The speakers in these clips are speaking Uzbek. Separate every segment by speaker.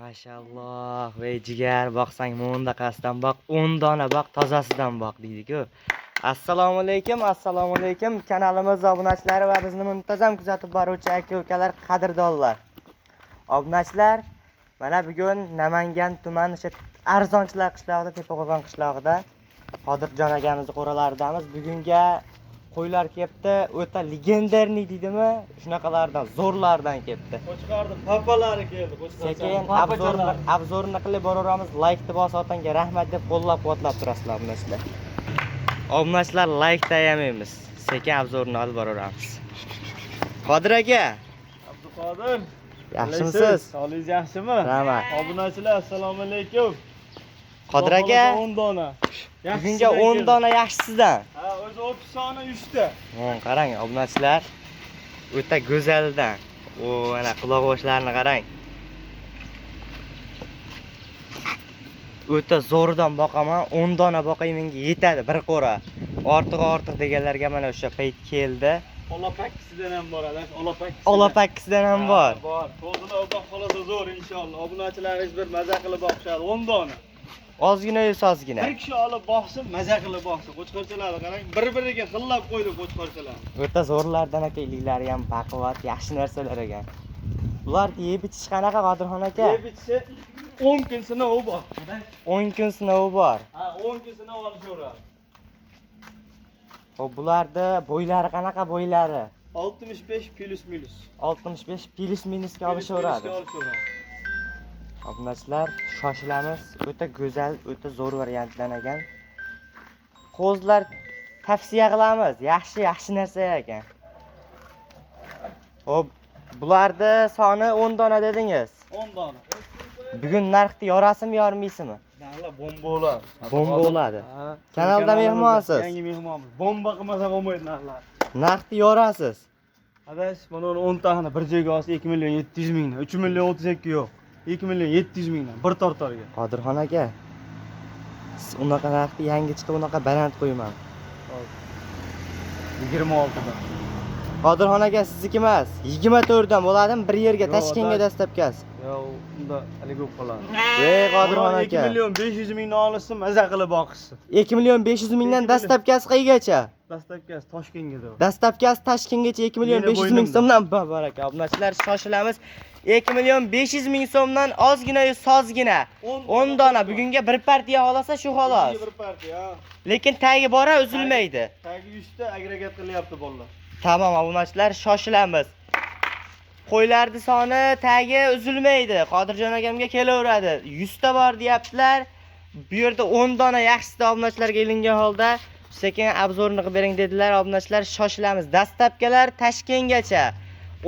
Speaker 1: Maşallah ve ciğer baksang munda qasdan bak 10 dona bak tozasidan bak deydi-ku. Assalomu alaykum kanalimiz obunachilari va bizni muntazam kuzatib boruvchi aka-ukalar, qadrdonlar. Obunachilar, mana bugun Namangan tumani Arzonchilar qishlog'ida, Tepaqo'rg'on qishlog'ida Qodirjon akamizni qo'ralaridamiz. Bugunga qo'ylar kelibdi, o'ta legendarniy deydimi? Shunaqalardan, zo'rlardan kelibdi.
Speaker 2: Qo'chqorning papalari keldi,
Speaker 1: Sekin obzorini qilib boraveramiz. Like bosib otanga rahmat deb qo'llab-quvvatlab turasizlar obunachilar. Obunachilar like tayamaymiz. Sekin obzorini olib boraveramiz. Qodir aka.
Speaker 2: Abduqodir.
Speaker 1: Yaxshimisiz?
Speaker 2: Sog'ligingiz yaxshimi?
Speaker 1: Rahmat.
Speaker 2: Obunachilar, assalomu alaykum.
Speaker 1: Qodir aka.
Speaker 2: 10 dona.
Speaker 1: Bugunga 10 dona yaxshisidan.
Speaker 2: Ha, o'zi ofis soni 3 ta.
Speaker 1: Qarang, obunachilar. O'ta go'zaldan. O, mana quloq-g'oshlarini qarang. O'ta zo'rdan boqaman, 10 dona boqay menga yetadi bir qo'ra. Ortiq deganlarga mana o'sha payt keldi.
Speaker 2: Olapakkisidan ham bor, adash,
Speaker 1: Olapakkisidan ham bor.
Speaker 2: Bor. To'g'ri, Xudo xolasa zo'r inshaalloh. Obunachilaringiz bir maza qilib boqishadi 10 dona.
Speaker 1: Ozgina sozgina.
Speaker 2: Bir kishi olib boqsin, maza qilib boqsin. Qo'chqorchalarni qarang, bir-biriga xillab qo'ydi qo'chqorchalar.
Speaker 1: O'ta zo'rlardan aka, iliklari ham baquvvat, yaxshi narsalar ekan. Bular yeb ichish qanaqa, Qodirxon aka?
Speaker 2: Yeb ichishi 10 kun sinovi bor.
Speaker 1: 10 kun sinovi bor.
Speaker 2: Ha, 10 kun sinov olishaveradi.
Speaker 1: Xo'p, bularda bo'ylari qanaqa bo'ylari?
Speaker 2: 65 plus minus.
Speaker 1: 65 plus minusga olishaveradi. Obunachilar, shoshilamiz. O'ta go'zal, o'ta zo'r variantdan ekan. Qo'zlar tavsiya qilamiz. Yaxshi narsa ekan. Xo'p, bularda soni 10 dona dedingiz.
Speaker 2: 10 dona.
Speaker 1: Bugun narxni yorasizmi, yormaysizmi?
Speaker 2: Narxlar bomba bo'ladi.
Speaker 1: Bomba bo'ladi. Kanalda mehmonsiz.
Speaker 2: Yangi mehmonmiz. Bomba qilmasa bo'lmaydi narxlar.
Speaker 1: Narxni yorasiz.
Speaker 2: Adash, mana 10 tani bir joyga olsa 2 million 700 mingdan, 3 million 32 yo'q. 2 million 700 mingdan bir tortorga.
Speaker 1: Qodirxon aka, siz unaqa narxni yangi chiqib unaqa baland qo'yman.
Speaker 2: 26 dan.
Speaker 1: Qodirxon aka, sizniki emas. 24 dan bo'ladimi? Bir yerga Toshkentga dastlabkasi.
Speaker 2: Yo'q, unda hali ko'p qoladi.
Speaker 1: Ey Qodirxon aka.
Speaker 2: 2 million 500 mingdan olsa maza qilib boqishsin.
Speaker 1: 2 million 500 mingdan dastlabkasi qaygacha?
Speaker 2: Dastlabkasi Toshkentga.
Speaker 1: Dastlabkasi Toshkentgacha 2 million 500 ming so'mdan bor aka. Obunachilar, shoshilamiz. 2 million 500 ming so'mdan ozgina sozgina 10 dona bugunga bir partiya olasa shu xolos.
Speaker 2: Bir partiya.
Speaker 1: Lekin tagi bora uzilmaydi.
Speaker 2: Tagi 100 ta agregat qilyapti bolalar.
Speaker 1: Tamam obunachilar, shoshilamiz. Qo'ylarning soni tagi uzilmaydi. Qodirjon akamga kelaveradi. 100 ta bor deyaptilar. Bu yerda 10 dona yaxshisi obunachilarga ilingan holda sekin obzorini qilib bering dedilar. Obunachilar, shoshilamiz. Dastlabkilar Toshkentgacha.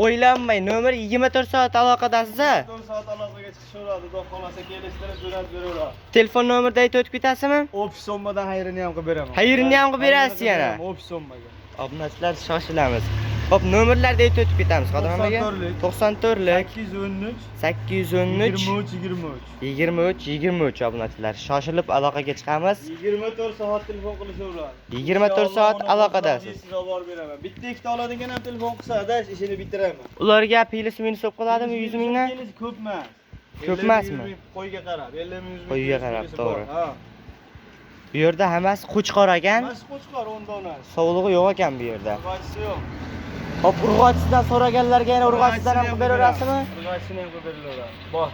Speaker 1: O'ylanmay, nomer 24 soat aloqadasiz.
Speaker 2: 24 soat aloqaga chiqishaveradi, xudo xolasa kelishtirib jo'natib beraveradi.
Speaker 1: Telefon nomerni aytib o'tib ketasizmi?
Speaker 2: Ofis sommadan xayrini ham qilib beraman.
Speaker 1: Xayrini ham qilib berasiz yana.
Speaker 2: Ofis sommaga.
Speaker 1: Obunachilar, shoshilamiz. Xo'p, nomerlarni aytib o'tib ketamiz. Qodirxon aka. 94lik 813 23 obunachilar. Shoshilib aloqaga chiqamiz.
Speaker 2: 24 soat telefon qilishaveradi.
Speaker 1: 24 soat aloqadasiz.
Speaker 2: Sizga olib beraman. Bitta ikkita oladigan ham telefon qilsa, adash ishini bitiraman.
Speaker 1: Ularga plus minus bo'lib qoladimi 100 mingdan?
Speaker 2: Ko'p emas.
Speaker 1: Ko'p emasmi?
Speaker 2: Qo'yga qarab, 50 ming.
Speaker 1: Qo'yga qarab, to'g'ri.
Speaker 2: Ha.
Speaker 1: Bu yerda hammasi qo'chqor ekan.
Speaker 2: Hammasi qo'chqor 10 dona.
Speaker 1: Sovug'i yo'q ekan bu yerda.
Speaker 2: Urg'ochisi yo'q.
Speaker 1: Hop, urg'ochisidan so'raganlarga yana urg'ochisidan ham qilib beraverasizmi?
Speaker 2: Urg'ochisini ham qilib beraveradi. Bor,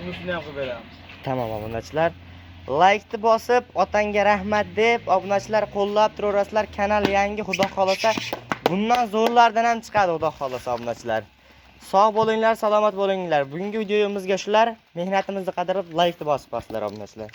Speaker 2: unisini ham qilib beramiz.
Speaker 1: Tamam obunachilar. Like bosib, otangga rahmat deb obunachilar qo'llab turaverasizlar. Kanal yangi, xudo xolasa bundan zo'rlardan ham chiqadi, xudo xolasa obunachilar. Sog' bo'linglar, salomat bo'linglar. Bugungi videomizga shular. Mehnatimizni qadrib like bosib qo'yasizlar obunachilar.